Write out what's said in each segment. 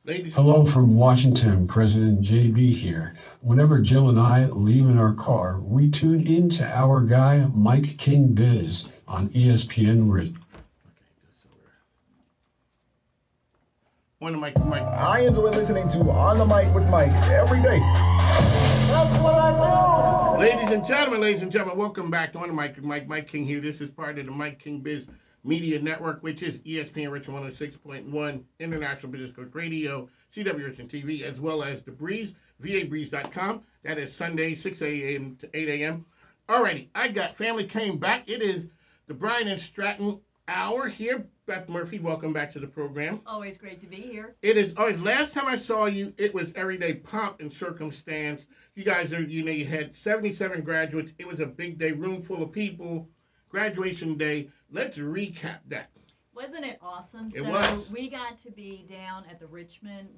Hello from Washington, President JB here. Whenever Jill and I leave in our car, we tune in to our guy, Mike King Biz, on ESPN. On the mic with Mike. I enjoy listening to On the Mic with Mike every day. That's what I do. Ladies and gentlemen, welcome back to On the Mic with Mike. Mike King here. This is part of the Mike King Biz Media Network, which is ESPN Richmond 106.1, International Business Coach Radio, CW Richmond TV, as well as The Breeze, VABreeze.com. That is Sunday, 6 a.m. to 8 a.m. Alrighty, I got family came back. It is the Brian and Stratton hour here. Beth Murphy, welcome back to the program. Always great to be here. It is always, last time I saw you, it was everyday pomp and circumstance. You guys are, you had 77 graduates. It was a big day, room full of people, graduation day. Let's recap that. Wasn't it awesome? It was. We got to be down at the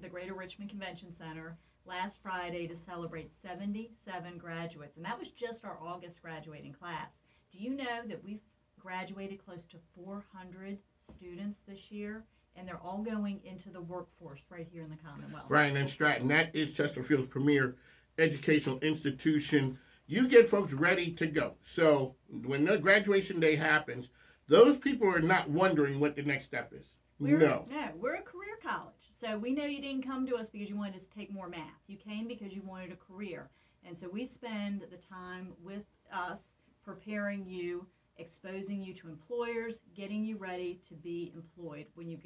Greater Richmond Convention Center last Friday to celebrate 77 graduates. And that was just our August graduating class. Do you know that we've graduated close to 400 students this year, and they're all going into the workforce right here in the Commonwealth. Brian and Stratton, that is Chesterfield's premier educational institution. You get folks ready to go. So when the graduation day happens, those people are not wondering what the next step is. No, we're a career college. So we know you didn't come to us because you wanted to take more math. You came because you wanted a career. And so we spend the time with us preparing you, exposing you to employers, getting you ready to be employed when you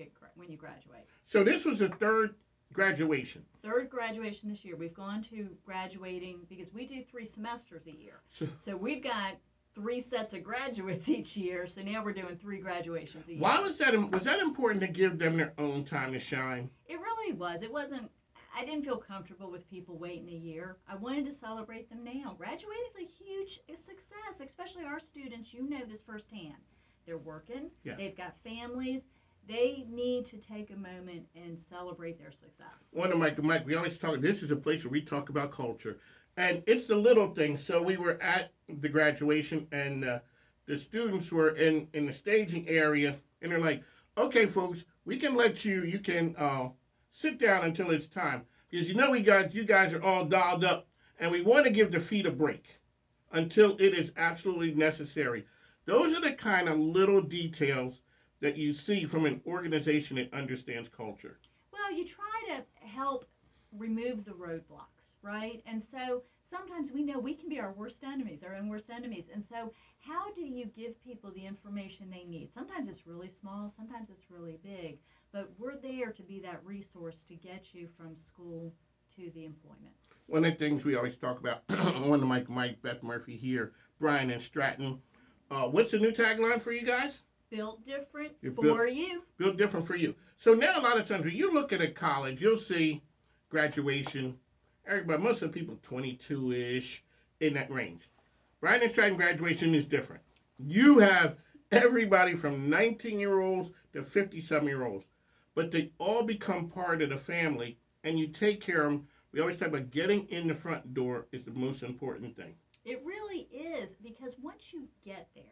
graduate. So this was the third graduation. Third graduation this year. We've gone to graduating because we do 3 semesters a year. So we've got 3 sets of graduates each year. So now we're doing 3 graduations a year. Why was that? Was that important to give them their own time to shine? It really was. It wasn't. I didn't feel comfortable with people waiting a year. I wanted to celebrate them now. Graduating is a huge success, especially our students. You know this firsthand. They're working. Yeah. They've got families. They need to take a moment and celebrate their success. On the mic, we always talk, this is a place where we talk about culture. And it's the little things. So we were at the graduation, and the students were in the staging area, and they're like, okay, folks, we can let you can sit down until it's time. Because you guys are all dialed up, and we want to give the feet a break until it is absolutely necessary. Those are the kind of little details that you see from an organization that understands culture. Well, you try to help remove the roadblocks, right? And so sometimes we know we can be our worst enemies, our own worst enemies. And so how do you give people the information they need? Sometimes it's really small, sometimes it's really big. But we're there to be that resource to get you from school to the employment. One of the things we always talk about on the mic, Mike, Beth Murphy here, Brian and Stratton. What's the new tagline for you guys? Built different for you. Built different for you. So now a lot of times when you look at a college, you'll see graduation, everybody, most of the people 22-ish, in that range. Brian and Stratton graduation is different. You have everybody from 19-year-olds to 57-year-olds. But they all become part of the family, and you take care of them. We always talk about getting in the front door is the most important thing. It really is, because once you get there,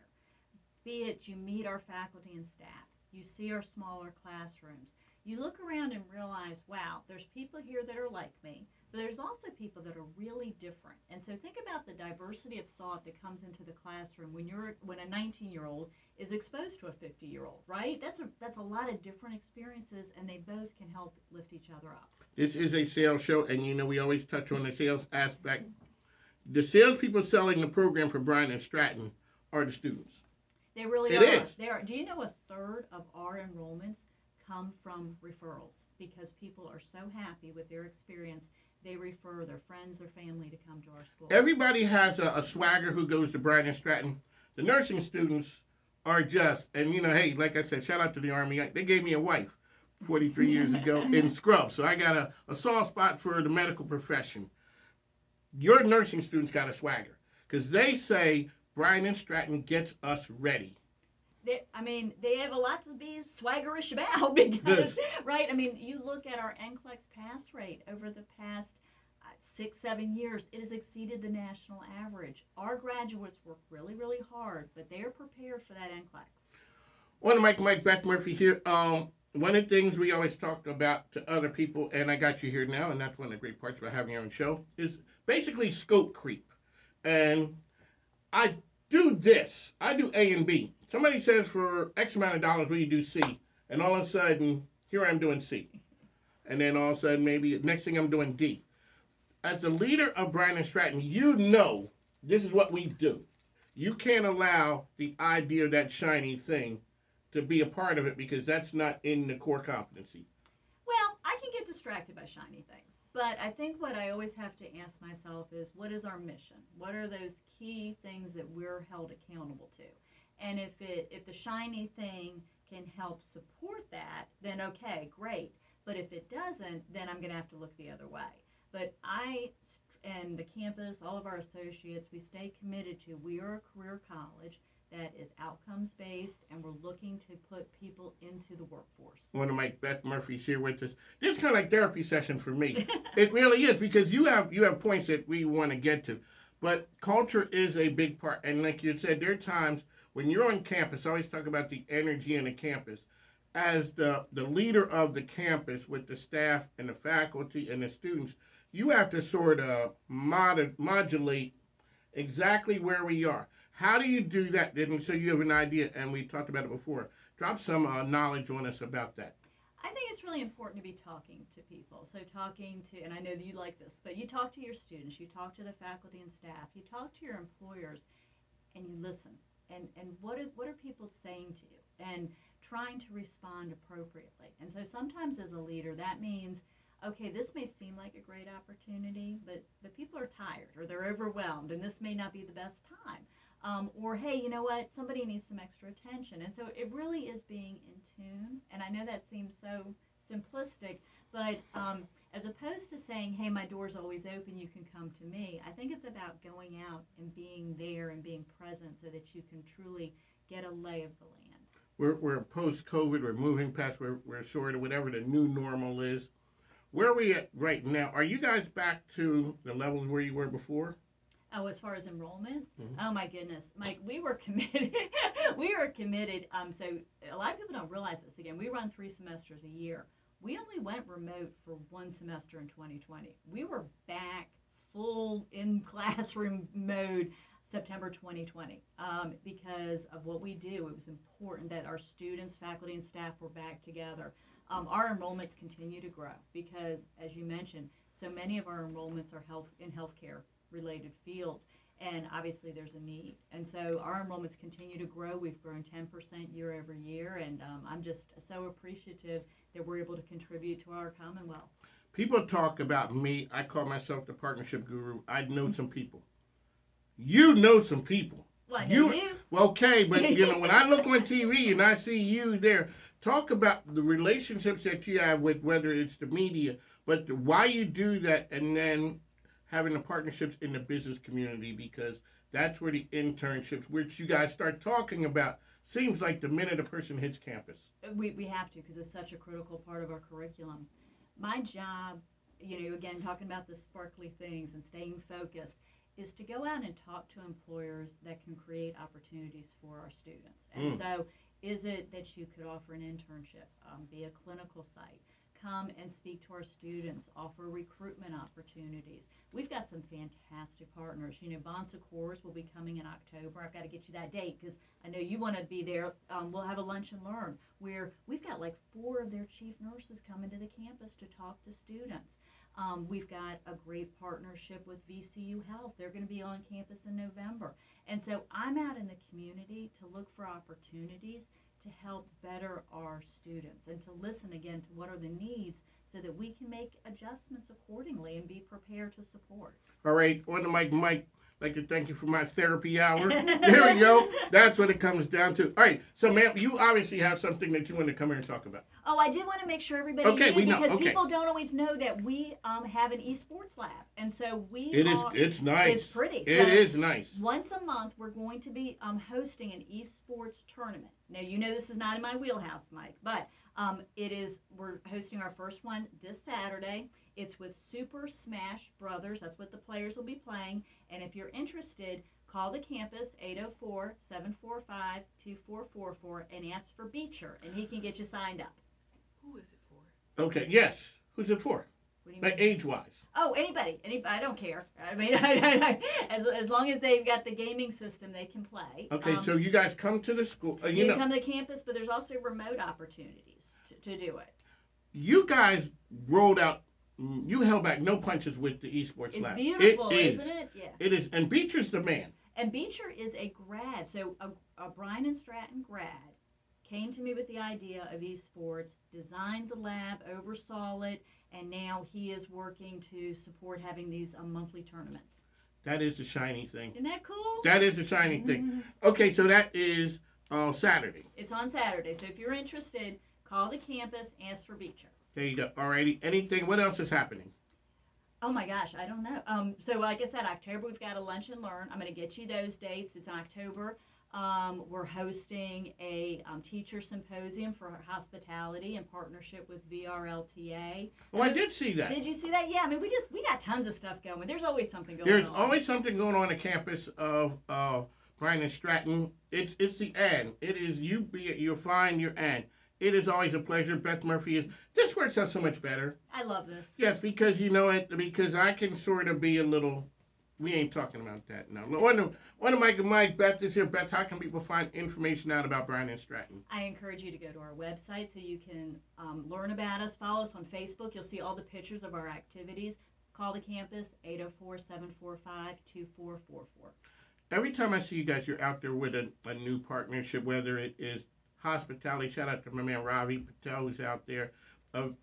be it you meet our faculty and staff, you see our smaller classrooms, you look around and realize, wow, there's people here that are like me, but there's also people that are really different. And so think about the diversity of thought that comes into the classroom when a 19-year-old is exposed to a 50-year-old, right? That's a lot of different experiences, and they both can help lift each other up. This is a sales show, and we always touch on the sales aspect. The salespeople selling the program for Brian and Stratton are the students. They really are. They are. Do you know 1/3 of our enrollments come from referrals, because people are so happy with their experience, they refer their friends, their family to come to our school. Everybody has a swagger who goes to Brian and Stratton. The nursing students are just, and hey, like I said, shout out to the Army. They gave me a wife 43 years ago in scrubs, so I got a soft spot for the medical profession. Your nursing students got a swagger, because they say Brian and Stratton gets us ready. They have a lot to be swaggerish about, because, right? You look at our NCLEX pass rate over the past 6-7 years, it has exceeded the national average. Our graduates work really, really hard, but they are prepared for that NCLEX. On the mic, Beth Murphy here. one of the things we always talk about to other people, and I got you here now, and that's one of the great parts about having your own show, is basically scope creep. And I do this. I do A and B. Somebody says for X amount of dollars, will you do C? And all of a sudden, here I'm doing C. And then all of a sudden, maybe next thing I'm doing D. As the leader of Bryan and Stratton, you know this is what we do. You can't allow the idea of that shiny thing to be a part of it because that's not in the core competency. Well, I can get distracted by shiny things, but I think what I always have to ask myself is, what is our mission? What are those key things that we're held accountable to? And if the shiny thing can help support that, then okay, great. But if it doesn't, then I'm going to have to look the other way. But I and the campus, all of our associates, we stay committed to, we are a career college that is outcomes based, and we're looking to put people into the workforce. One of my Beth Murphy's here with us. This is kind of like therapy session for me. It really is, because you have points that we want to get to, but culture is a big part. And like you said, there are times when you're on campus. I always talk about the energy in the campus. As the leader of the campus with the staff and the faculty and the students, you have to sort of modulate exactly where we are. How do you do that? And so you have an idea, and we talked about it before. Drop some knowledge on us about that. I think it's really important to be talking to people. So talking to, and I know that you like this, but you talk to your students, you talk to the faculty and staff, you talk to your employers, and you listen. And what are people saying to you? And trying to respond appropriately. And so sometimes as a leader, that means, okay, this may seem like a great opportunity, but people are tired or they're overwhelmed, and this may not be the best time. Or, hey, you know what, somebody needs some extra attention. And so it really is being in tune. And I know that seems so simplistic, but as opposed to saying, hey, my door's always open, you can come to me, I think it's about going out and being there and being present so that you can truly get a lay of the land. We're post-COVID, we're moving past, we're sort of whatever the new normal is. Where are we at right now? Are you guys back to the levels where you were before? Oh, as far as enrollments? Mm-hmm. Oh, my goodness. Mike, we were committed. We were committed. So a lot of people don't realize this. Again, we run 3 semesters a year. We only went remote for 1 semester in 2020. We were back full in classroom mode September 2020 because of what we do. It was important that our students, faculty, and staff were back together. Our enrollments continue to grow because, as you mentioned, so many of our enrollments are in healthcare related fields, and obviously there's a need. And so our enrollments continue to grow. We've grown 10% year over year, and I'm just so appreciative that we're able to contribute to our Commonwealth. People talk about me. I call myself the partnership guru. I know some people. You know some people. Well, I know you. Well, okay, but when I look on TV and I see you there, talk about the relationships that you have with whether it's the media, but why you do that, and then having the partnerships in the business community, because that's where the internships, which you guys start talking about, seems like the minute a person hits campus. We have to, because it's such a critical part of our curriculum. My job, again, talking about the sparkly things and staying focused, is to go out and talk to employers that can create opportunities for our students. And so is it that you could offer an internship, be a clinical site, come and speak to our students, offer recruitment opportunities. We've got some fantastic partners. Bon Secours will be coming in October. I've got to get you that date because I know you want to be there. We'll have a lunch and learn where we've got like 4 of their chief nurses coming to the campus to talk to students. We've got a great partnership with VCU Health. They're going to be on campus in November. And so I'm out in the community to look for opportunities to help better our students and to listen again to what are the needs so that we can make adjustments accordingly and be prepared to support. All right, on the mic, Mike, I'd like to thank you for my therapy hour. There we go. That's what it comes down to. All right, so ma'am, you obviously have something that you want to come here and talk about. Oh, I did want to make sure everybody knew because people don't always know that we have an esports lab, and so it's nice. It's pretty. It is nice. Once a month, we're going to be hosting an esports tournament. Now, this is not in my wheelhouse, Mike, but it is. We're hosting our first one this Saturday. It's with Super Smash Brothers. That's what the players will be playing. And if you're interested, call the campus, 804-745-2444, and ask for Beecher, and he can get you signed up. Who is it for? Okay, yes. Who's it for? What do you Like mean? age-wise. Oh, anybody. I don't care. I mean, as long as they've got the gaming system, they can play. Okay, so you guys come to the school. You can come to campus, but there's also remote opportunities to do it. You guys rolled out. You held back no punches with the esports It's lab. beautiful, It is. isn't it? Yeah. It is, and Beecher's the man. And Beecher is a grad, so a Bryan and Stratton grad came to me with the idea of esports, designed the lab, oversaw it, and now he is working to support having these monthly tournaments. That is the shiny thing. Isn't that cool? That is the shiny thing. Okay, so that is Saturday. It's on Saturday, so if you're interested, call the campus, ask for Beecher. There you go. Alrighty. Anything? What else is happening? Oh my gosh, I don't know. So like I said, October we've got a lunch and learn. I'm going to get you those dates. It's in October. We're hosting a teacher symposium for hospitality in partnership with VRLTA. Oh, I did see that. Did you see that? Yeah, I mean we got tons of stuff going. There's always something going There's on. always something going on the campus of Bryan and Stratton. It's the ad. It is you'll find your ad. It is always a pleasure. Beth Murphy is. This works out so much better. I love this. Yes, because you know it. Because I can sort of be a little. We ain't talking about that now. One of Mike, Beth is here. Beth, how can people find information out about Bryan and Stratton? I encourage you to go to our website so you can learn about us. Follow us on Facebook. You'll see all the pictures of our activities. Call the campus, 804-745-2444. Every time I see you guys, you're out there with a new partnership, whether it is hospitality. Shout out to my man Ravi Patel who's out there. Of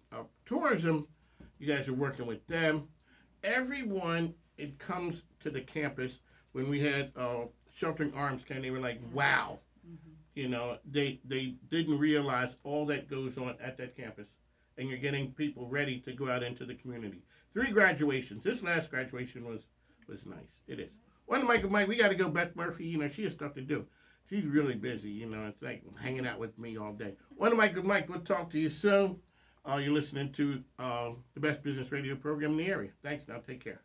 tourism, you guys are working with them. Everyone, it comes to the campus. When we had Sheltering Arms came, they were like, wow. Mm-hmm. You know, they didn't realize all that goes on at that campus. And you're getting people ready to go out into the community. 3 graduations. This last graduation was nice. It is. One Mike, we got to go. Beth Murphy, you know, she has stuff to do. She's really busy, you know. It's like hanging out with me all day. One Mike, we'll talk to you soon. You're listening to the best business radio program in the area. Thanks now. Take care.